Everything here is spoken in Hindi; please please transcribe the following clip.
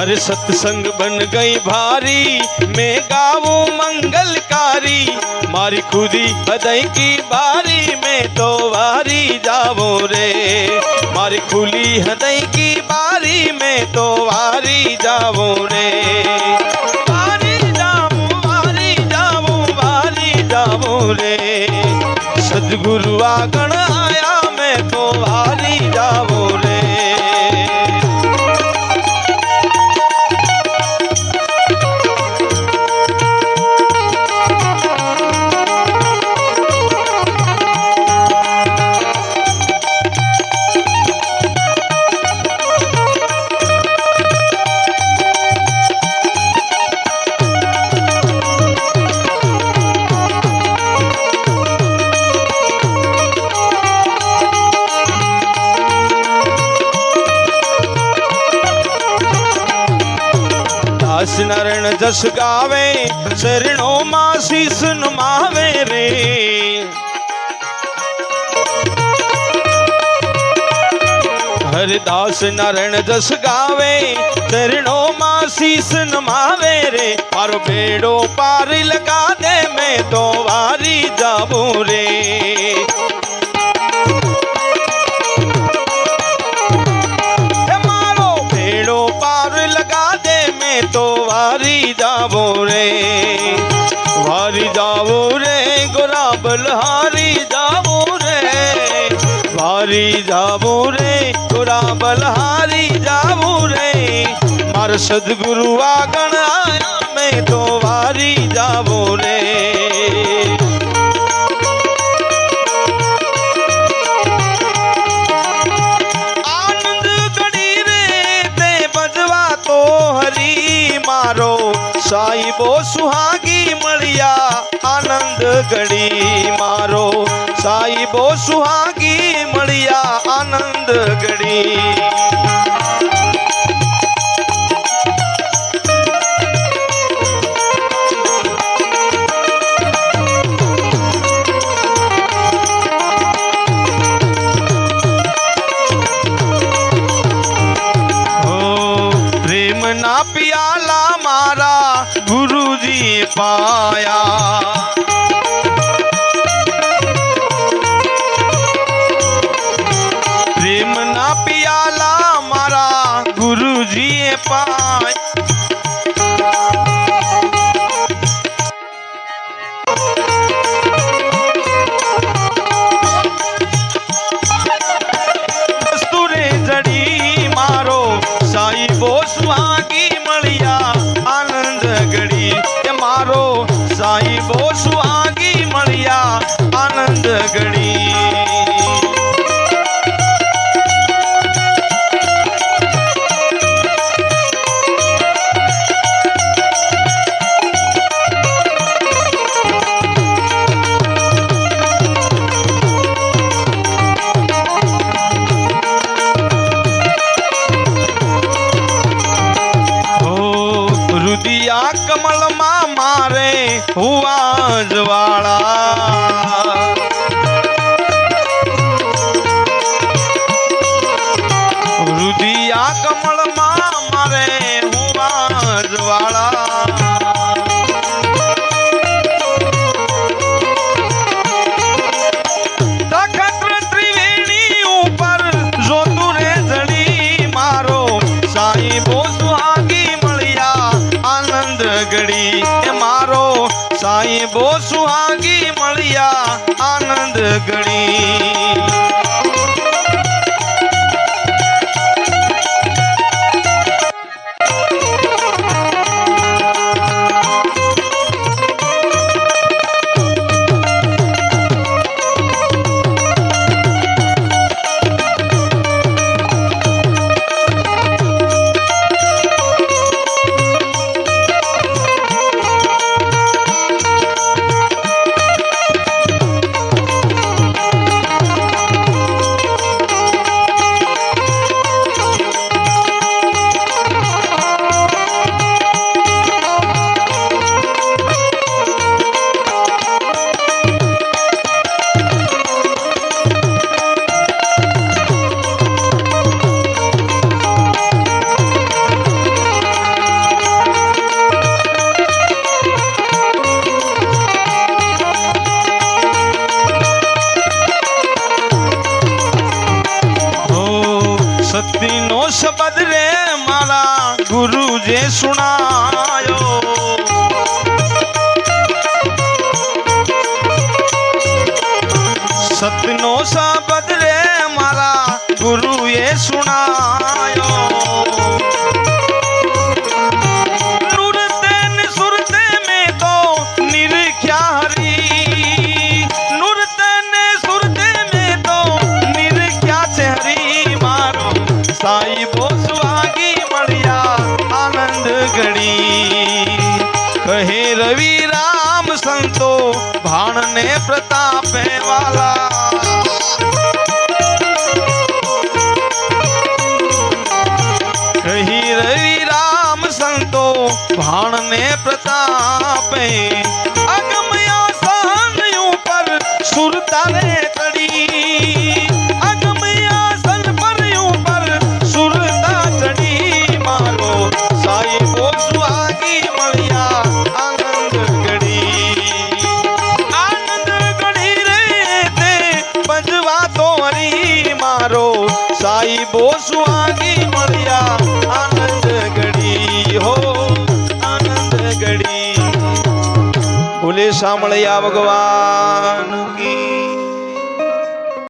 अरे सत्संग बन गई भारी, मैं गाऊं मंगलकारी। मारी खुदी हृदय की बारी, मैं तो वारी जाऊं रे। मारी खुली हृदय की बारी, मैं तो वारी जाऊं रे। वारी जाऊं, वारी जाऊं, वारी जाऊं रे। सद्गुरु आगण आया, मैं तो वारी जाऊं रे। दास नारायण जस गावे, शरणों मां शीस नमावे रे। हरिदास नारायण जस गावे, शरणों मां शीस नमावे रे। मारो बेड़ो पार लगा दे, मैं तो वारी जाऊं रे। मारो बेड़ो पार लगा दे, मैं तो वारी जाऊं रे। वारी जाऊं रे, गोरा बलहारी जाऊं रे। वारी जाऊं रे, गोरा बलहारी जाऊं रे। मार सद्गुरु आगण आया, मैं तो वारी जाऊं रे। मारो साहिबो सुहागी मलिया, आनंद घड़ी। मारो साहिबो सुहागी मलिया, आनंद घड़ी। ना पियाला मारा गुरुजी पाया। प्रेम ना पियाला मारा गुरुजी पाया। कस्तूरे जड़ी मारो साहिबो सुहागी मलिया, आनंद घड़ी। मारो साहिबो सुहागी मलिया, आनंद घड़ी। रुदिया कमल मां मारे हुआ ज्वाला। रुदिया कमल मां मारे हुआ ज्वाला। तखत त्रिवेणी ऊपर जोतु रे जड़ी। मारो साहिबो सुहागी मलिया, आनंद घड़ी। मारो साहिबो सुहागी मलिया, आनंद घड़ी। तुझे सुनायो। सतनो सा बदले मारा गुरु ये सुनायो। नुरते न सुरते में तो निरख्या हरी, नुरते न सुरते में तो निरख्या छे हरी। मारो साहिबो सुहागी मळिया आनंद घड़ी। कहे रवि राम संतो भाण ने प्रतापे वाला। कही रवि राम संतो भाण ने प्रतापे। अगमया सन ऊपर सुरता रे चढ़ी, अगमया सन पर ऊपर सुरता चढ़ी। मारो साहिबो सुहागी मळिया आनंद घड़ी। आनंद घड़ी रे ते बजवा तो हरी। मारो साहिबो सुहागी मळिया आनंद घड़ी हो आनंद घड़ी। बोले शामળિયા ભગવાન की।